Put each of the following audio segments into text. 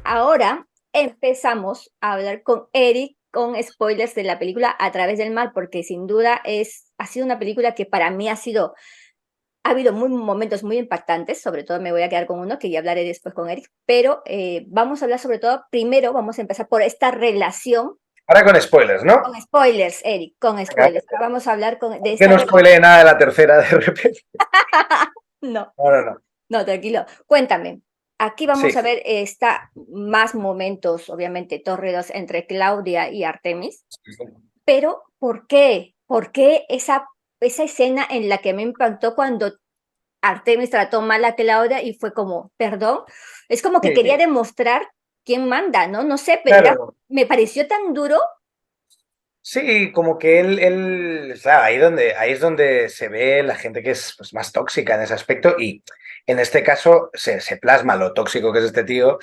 ahora empezamos a hablar con Eric con spoilers de la película A través del mar, porque sin duda ha sido una película que para mí ha habido momentos muy impactantes, sobre todo me voy a quedar con uno que ya hablaré después con Eric, pero vamos a hablar sobre todo, primero vamos a empezar por esta relación, Ahora con spoilers, ¿no? con spoilers, Eric, con Venga, spoilers. Ahora vamos a hablar de que esta no relación. spoilee nada de la tercera de repente. No, No, no, no. no, tranquilo. Cuéntame. Aquí vamos Sí. a ver más momentos, obviamente, tórridos entre Claudia y Artemis. Pero, ¿por qué? ¿Por qué esa escena en la que me impactó cuando Artemis trató mal a Claudia y fue como, perdón? Es como que Sí, quería demostrar quién manda, ¿no? No sé, pero claro. me pareció tan duro. Sí, como que o sea, ahí es donde se ve la gente que es pues, más tóxica en ese aspecto y en este caso se plasma lo tóxico que es este tío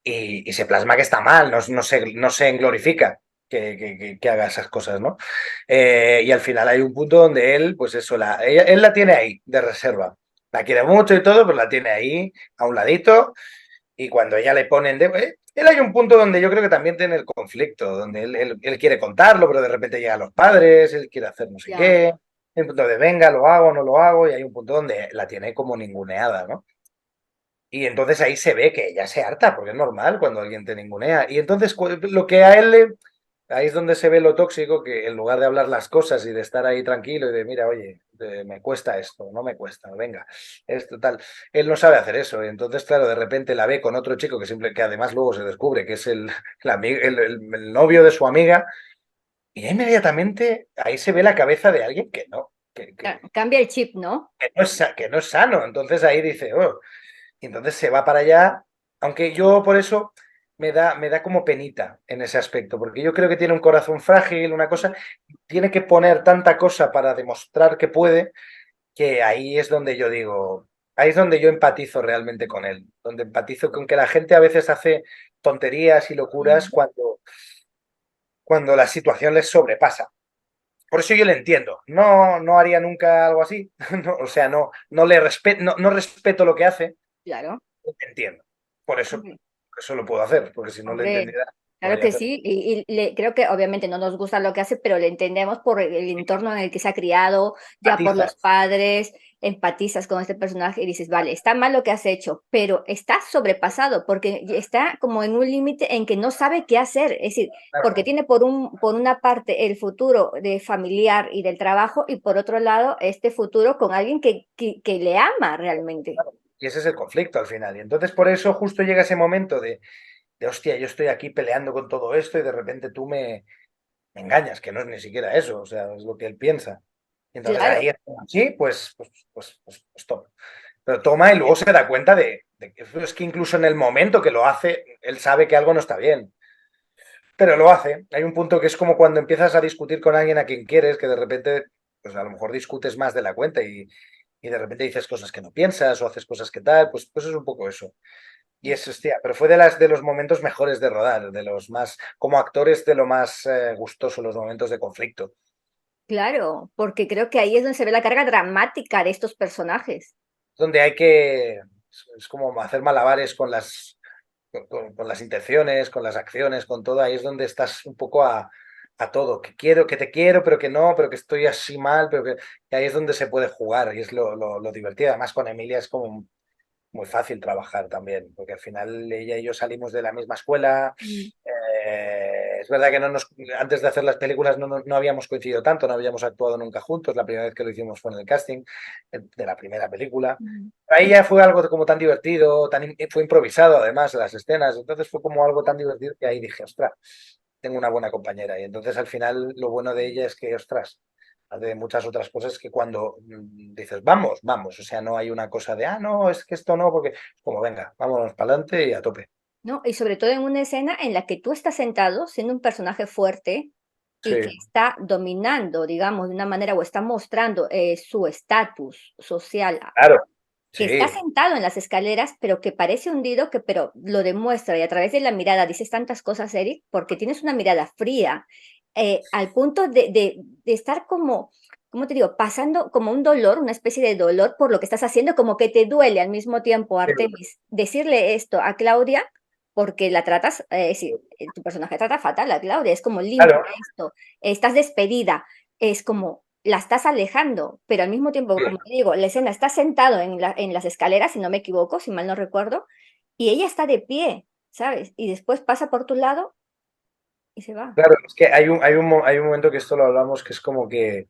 y se plasma que está mal, no se glorifica que haga esas cosas, ¿no? Y al final hay un punto donde él, pues eso, él la tiene ahí, de reserva. La quiere mucho y todo, pero la tiene ahí, a un ladito, y cuando ella le ponen él hay un punto donde yo creo que también tiene el conflicto, donde él quiere contarlo, pero de repente llegan los padres, él quiere hacer no sé Ya, qué, el punto de venga, lo hago, no lo hago, y hay un punto donde la tiene como ninguneada, ¿no? Y entonces ahí se ve que ella se harta, porque es normal cuando alguien te ningunea. Y entonces lo que a él ahí es donde se ve lo tóxico, que en lugar de hablar las cosas y de estar ahí tranquilo y de, mira, oye, me cuesta esto, no me cuesta, venga, esto tal, él no sabe hacer eso. Y entonces, claro, de repente la ve con otro chico que además luego se descubre que es el novio de su amiga, y ya inmediatamente ahí se ve la cabeza de alguien que no, cambia el chip, ¿no? que no es sano. Entonces ahí dice, oh, y entonces se va para allá, aunque yo por eso me da como penita en ese aspecto, porque yo creo que tiene un corazón frágil, una cosa, tiene que poner tanta cosa para demostrar que puede, que ahí es donde yo digo, ahí es donde yo empatizo realmente con él, donde empatizo con que la gente a veces hace tonterías y locuras cuando la situación les sobrepasa. Por eso yo le entiendo. No haría nunca algo así. No, o sea, no respeto lo que hace. Claro. Entiendo. Por eso, Hombre, por eso lo puedo hacer, porque si no lo hombre, entendiera, claro podría que hacerlo. sí, creo que obviamente no nos gusta lo que hace, pero le entendemos por el entorno en el que se ha criado, ya por los Matizas. padres, empatizas con este personaje y dices, vale, está mal lo que has hecho, pero está sobrepasado porque está como en un límite en que no sabe qué hacer, es decir, porque Claro, tiene por una parte el futuro de familiar y del trabajo y por otro lado este futuro con alguien que le ama realmente. claro. Y ese es el conflicto al final. Y entonces por eso justo llega ese momento hostia, yo estoy aquí peleando con todo esto y de repente me engañas, que no es ni siquiera eso, o sea, es lo que él piensa. Y entonces Claro. ahí, sí, pues toma. Pero toma y luego se da cuenta de que es que incluso en el momento que lo hace, él sabe que algo no está bien. Pero lo hace. Hay un punto que es como cuando empiezas a discutir con alguien a quien quieres, que de repente, pues a lo mejor discutes más de la cuenta y de repente dices cosas que no piensas o haces cosas que tal, pues es un poco eso. Y es, hostia, pero fue de los momentos mejores de rodar, de los más, como actores, de lo más gustoso, los momentos de conflicto. Claro, porque creo que ahí es donde se ve la carga dramática de estos personajes. Donde hay que, es como hacer malabares con con las intenciones, con las acciones, con todo, ahí es donde estás un poco a todo, que quiero, que te quiero, pero que no, pero que estoy así mal, y ahí es donde se puede jugar y es lo divertido. Además con Emilia es como muy fácil trabajar también, porque al final ella y yo salimos de la misma escuela. Mm. Es verdad que antes de hacer las películas no habíamos coincidido tanto, no habíamos actuado nunca juntos. La primera vez que lo hicimos fue en el casting de la primera película. Mm. Ahí ya fue algo como tan divertido, fue improvisado además las escenas, entonces fue como algo tan divertido que ahí dije, ostras, tengo una buena compañera. Y entonces al final lo bueno de ella es que, ostras, de muchas otras cosas que cuando dices, vamos, vamos, o sea, no hay una cosa de, no, es que esto no, porque es como, venga, vámonos para adelante y a tope. ¿No? Y sobre todo en una escena en la que tú estás sentado siendo un personaje fuerte Sí, y que está dominando, digamos, de una manera o está mostrando su estatus social, claro, que está sí, sentado en las escaleras, pero que parece hundido, pero lo demuestra y a través de la mirada dices tantas cosas, Eric, porque tienes una mirada fría, al punto de estar como, ¿cómo te digo? Pasando como un dolor, una especie de dolor por lo que estás haciendo, como que te duele al mismo tiempo, sí, Artemis, decirle esto a Claudia. porque la tratas, sí, tu personaje trata fatal a Claudia, es como limpia Claro, esto, estás despedida, es como la estás alejando, pero al mismo tiempo, como te digo, la escena está sentado en las escaleras, si no me equivoco, si mal no recuerdo, y ella está de pie, ¿sabes? Y después pasa por tu lado y se va. claro, es que hay un momento que esto lo hablamos, que es como que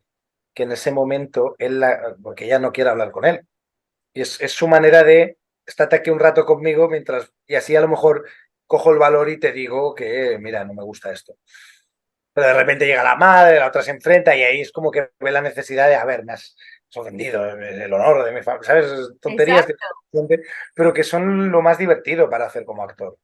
en ese momento porque ella no quiere hablar con él. Y es su manera de, estate aquí un rato conmigo mientras, y así a lo mejor cojo el valor y te digo que, mira, no me gusta esto. Pero de repente llega la madre, la otra se enfrenta y ahí es como que ve la necesidad de, a ver, me has ofendido el honor de mi familia, ¿sabes? Tonterías, Exacto. pero que son lo más divertido para hacer como actor.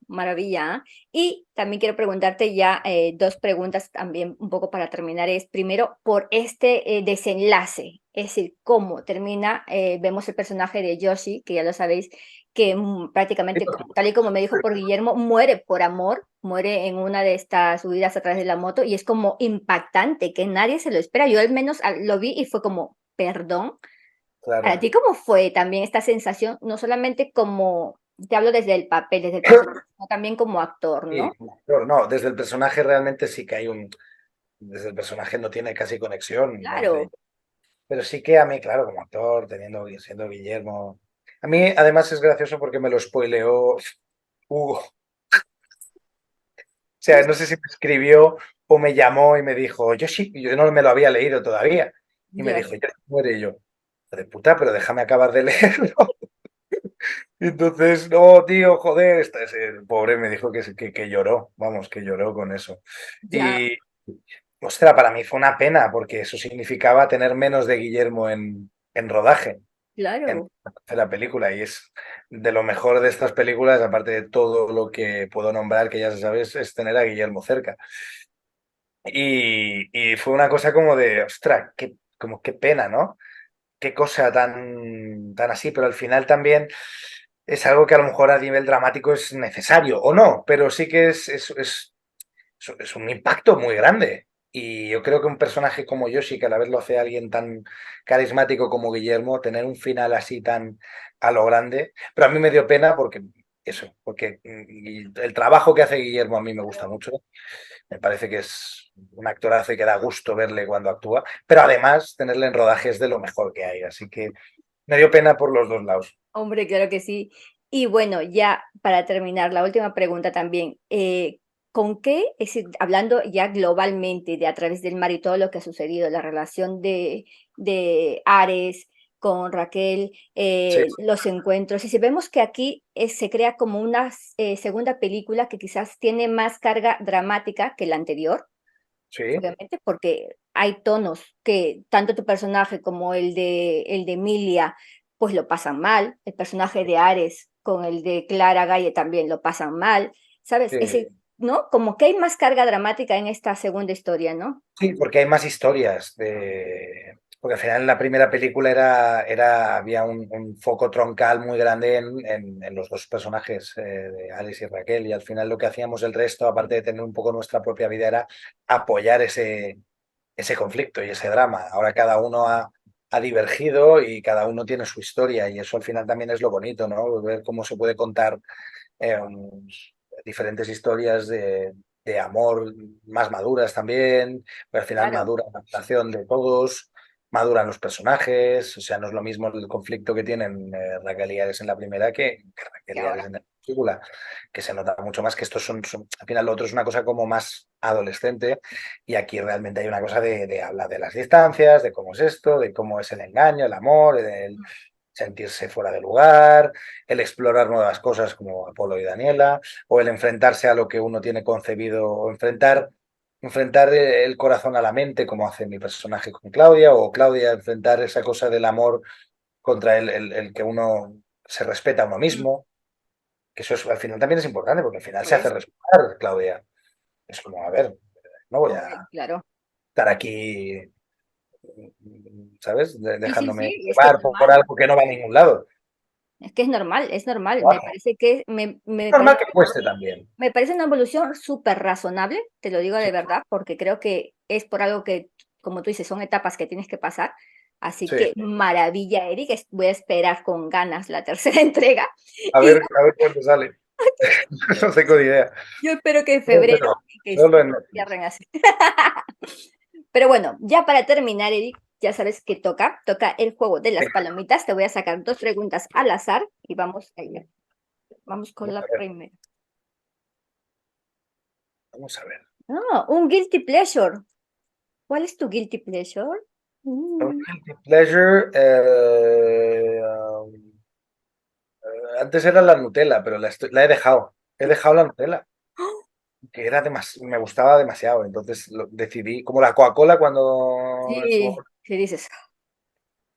Maravilla. ¿Ah? Y también quiero preguntarte ya dos preguntas también un poco para terminar. Es primero por este desenlace, es decir, cómo termina, vemos el personaje de Yoshi, que ya lo sabéis, que prácticamente, tal y como me dijo por Guillermo, muere por amor, muere en una de estas subidas a través de la moto y es como impactante, que nadie se lo espera. Yo al menos lo vi y fue como, perdón. Para Claro. ti, ¿cómo fue también esta sensación? No solamente como, te hablo desde el papel, desde el personaje, sino también como actor, Sí, ¿no? claro, no, desde el personaje realmente sí que desde el personaje no tiene casi conexión entre Claro, ellos. Pero sí que a mí, claro, como actor, siendo Guillermo. A mí, además, es gracioso porque me lo spoileó Hugo. O sea, no sé si me escribió o me llamó y me dijo, yo sí, yo no me lo había leído todavía. Y me ya, dijo, ya muere yo. De puta, pero déjame acabar de leerlo. Y entonces, no, tío, joder, el pobre me dijo que lloró, vamos, que lloró con eso. ya, Y, ostras, para mí fue una pena porque eso significaba tener menos de Guillermo en rodaje, en claro, la tercera película. Y es de lo mejor de estas películas, aparte de todo lo que puedo nombrar, que ya se sabe, es tener a Guillermo cerca. Y fue una cosa como de, ostras, como qué pena, ¿no? Qué cosa tan así, pero al final también es algo que a lo mejor a nivel dramático es necesario, o no, pero sí que es un impacto muy grande. Y yo creo que un personaje como Yoshi, que a la vez lo hace alguien tan carismático como Guillermo, tener un final así tan a lo grande, pero a mí me dio pena porque eso, porque el trabajo que hace Guillermo a mí me gusta mucho. Me parece que es un actorazo y que da gusto verle cuando actúa, pero además tenerle en rodaje es de lo mejor que hay, así que me dio pena por los dos lados. hombre, claro que sí. Y bueno, ya para terminar, la última pregunta también, ¿con qué, es decir, hablando ya globalmente de A través del mar y todo lo que ha sucedido, la relación de Ares con Raquel, Sí, los encuentros, y si vemos que aquí se crea como una segunda película que quizás tiene más carga dramática que la anterior, sí, obviamente, porque hay tonos que tanto tu personaje como el de Emilia, pues lo pasan mal. El personaje de Ares con el de Clara Galle también lo pasan mal, ¿sabes? sí. Ese, ¿no? Como que hay más carga dramática en esta segunda historia, ¿no? Sí, porque hay más historias porque al final en la primera película había un foco troncal muy grande en los dos personajes, de Alice y Raquel, y al final lo que hacíamos el resto, aparte de tener un poco nuestra propia vida, era apoyar ese conflicto y ese drama. Ahora cada uno ha divergido y cada uno tiene su historia y eso al final también es lo bonito, ¿no? Ver cómo se puede contar eh, diferentes historias de amor más maduras también, pero al final Claro, madura la relación de todos, maduran los personajes, o sea, no es lo mismo el conflicto que tienen Raquel y Ares en la primera que que Raquel y Ares ahora, en la película, que se nota mucho más que estos al final lo otro es una cosa como más adolescente y aquí realmente hay una cosa de hablar de las distancias, de cómo es esto, de cómo es el engaño, el amor, el sentirse fuera de lugar, el explorar nuevas cosas como Apolo y Daniela, o el enfrentarse a lo que uno tiene concebido, o enfrentar el corazón a la mente, como hace mi personaje con Claudia, o Claudia enfrentar esa cosa del amor contra el que uno se respeta a uno mismo, que eso al final también es importante, porque al final se hace pues, respetar, Claudia. Es como, a ver, no voy hombre, a claro. estar aquí, ¿sabes? Sí, sí, Dejándome sí, es que es llevar por normal. algo que no va a ningún lado. Es que es normal, es normal. Me Claro. parece que Es me normal parece que cueste también. Me parece una evolución súper razonable, te lo digo Sí, de verdad, porque creo que es por algo que, como tú dices, son etapas que tienes que pasar. Así sí. que maravilla, Eric. Voy a esperar con ganas la tercera entrega. Y A ver cuándo sale. No tengo ni idea. Yo espero que en No, febrero pero y que solo en cierren Netflix. así. Pero bueno, ya para terminar, Eric, ya sabes que toca el juego de las Venga, palomitas. Te voy a sacar dos preguntas al azar y vamos a ir. Vamos con vamos la a ver. primera. Vamos a ver. Ah, un guilty pleasure. ¿Cuál es tu guilty pleasure? Un Mm, guilty pleasure. Antes era la Nutella, pero la he dejado. He dejado la Nutella, que era me gustaba demasiado. Entonces decidí, como la Coca-Cola cuando en su sí, momento. ¿qué dices?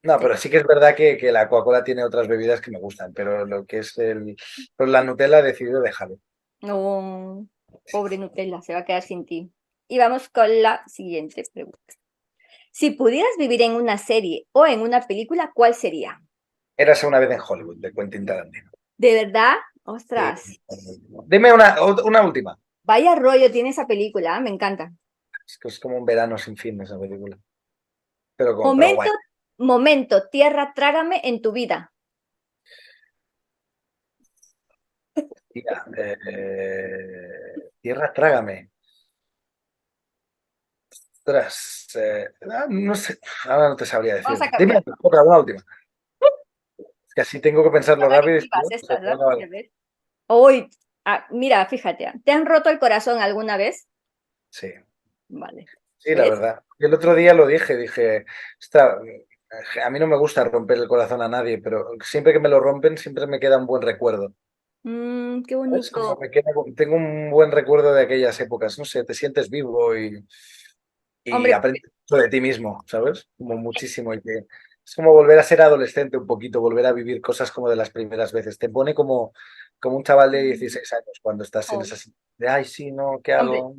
No, pero sí que es verdad que la Coca-Cola tiene otras bebidas que me gustan, pero lo que es pero la Nutella he decidido dejarlo. No, pobre Nutella, se va a quedar sin ti. Y vamos con la siguiente pregunta. Si pudieras vivir en una serie o en una película, ¿cuál sería? Érase una vez en Hollywood, de Quentin Tarantino. ¿De verdad? Sí. Ostras, Dime una última. vaya rollo tiene esa película, me encanta. Es que es como un verano sin fin esa película. Pero Momento, guay. momento, tierra, trágame en tu vida. Tía, tierra, trágame. Ostras, no sé, ahora no te sabría Vamos decir. a Dime cambiar. otra, una última. Es que así tengo que pensarlo Son rápido y si adictivas no, estas, ¿no? no vale. Ya ves. Uy, mira, fíjate, ¿te han roto el corazón alguna vez? Sí, Vale, sí, la ¿ves? verdad. Y el otro día lo dije, a mí no me gusta romper el corazón a nadie, pero siempre que me lo rompen, siempre me queda un buen recuerdo. Qué Es como bonito. me queda, tengo un buen recuerdo de aquellas épocas, no sé, te sientes vivo y Hombre, aprendes mucho de ti mismo, ¿sabes? Como muchísimo. Y que es como volver a ser adolescente un poquito, volver a vivir cosas como de las primeras veces. Te pone como un chaval de 16 años cuando estás en oh, esa situación de, ay, sí, no, ¿qué hombre, hago?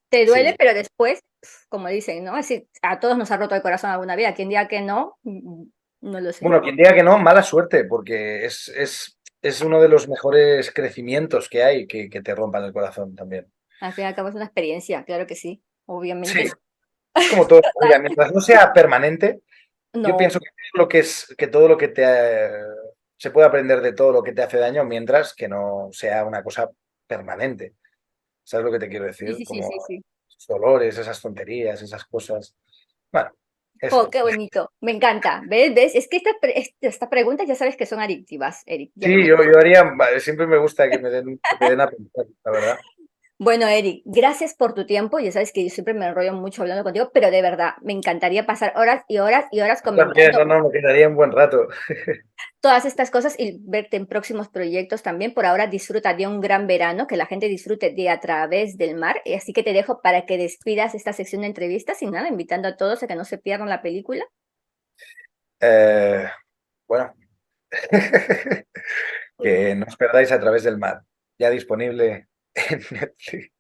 te duele, Sí. pero después, como dicen, ¿no? Es decir, a todos nos ha roto el corazón alguna vez. A quien diga que no, no lo sé. Bueno, quien diga que no, mala suerte, porque es uno de los mejores crecimientos que hay que te rompan el corazón también. Al fin y al cabo es una experiencia, claro que sí, Sí, obviamente. es como todo en la vida. Mientras no sea permanente, yo No, pienso que todo lo que se puede aprender de todo lo que te hace daño, mientras que no sea una cosa permanente. ¿Sabes lo que te quiero sí, decir? sí, sí, Como sí, sí. esos dolores, esas tonterías, esas cosas. Bueno, Jo, eso. qué bonito, me encanta. ¿Ves? ¿Ves? Es que estas preguntas ya sabes que son adictivas, Eric, ya lo Sí, hemos. yo haría, siempre me gusta que me den a pensar, la verdad. Bueno, Eric, gracias por tu tiempo. Ya sabes que yo siempre me enrollo mucho hablando contigo, pero de verdad, me encantaría pasar horas y horas y horas También, comentando no, no, me quedaría un buen rato. todas estas cosas y verte en próximos proyectos también. Por ahora disfruta de un gran verano, que la gente disfrute de A Través del Mar. Y así que te dejo para que despidas esta sección de entrevistas y nada, invitando a todos a que no se pierdan la película. Eh, bueno, que no os perdáis a través del mar, ya disponible en Netflix.